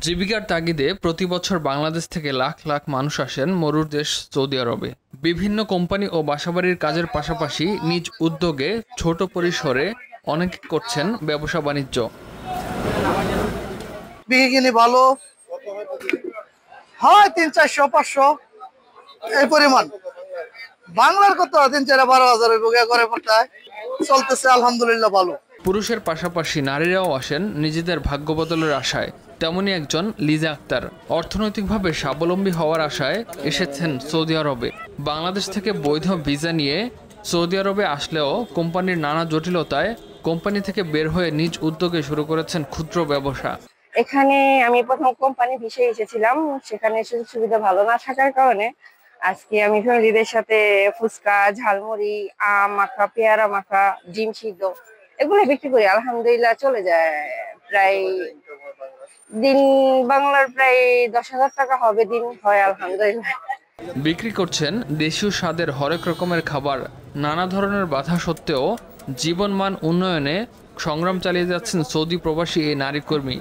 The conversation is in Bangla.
জীবিকার তাগিদে প্রতি বছর বাংলাদেশ থেকে লাখ লাখ মানুষ আসেন মরুর দেশ সৌদি আরবে। বিভিন্ন কোম্পানি ও বাসাবাড়ির কাজের পাশাপাশি নিজ উদ্যোগে ছোট পরিসরে অনেকে করছেন ব্যবসা বাণিজ্য। বিকিনি ভালো হয় 300-400-500 এই পরিমাণ। বাংলার কত 3-4-12,000 করে পড়তায় চলতেছে আলহামদুলিল্লাহ ভালো। পুরুষের পাশাপাশি নারীরাও আসেন নিজেদের ভাগ্য বদলের আশায়। তেমনি একজন লিজা আক্তার অর্থনৈতিকভাবে স্বাবলম্বী হওয়ার আশায় এসেছেন সৌদি আরবে। বাংলাদেশ থেকে বৈধ ভিসা নিয়ে সৌদি আরবে আসলেও কোম্পানির নানা জটিলতায় কোম্পানি থেকে বের হয়ে নিজ উদ্যোগে শুরু করেছেন ক্ষুদ্র ব্যবসা। এখানে আমি প্রথম কোম্পানি ভিসায় এসেছিলাম, সেখানে সুযোগ সুবিধা ভালো না থাকার কারণে আজকে আমি ফ্যামিলিদের সাথে ফুচকা, ঝালমুড়ি, আম মাখা, পেয়ারা মাখা, ডিম সিদ্ধ এগুলো বিক্রি করি। আলহামদুলিল্লাহ চলে যায়। প্রায় দিন বাংলার প্রায় 10,000 টাকা হবে দিন হয় আলহামদুলিল্লাহ। বিক্রি করছেন দেশীয় স্বাদের হরেক রকমের খাবার। নানা ধরনের বাধা সত্ত্বেও জীবনমান উন্নয়নে সংগ্রাম চালিয়ে যাচ্ছেন সৌদি প্রবাসী এই নারী কর্মী।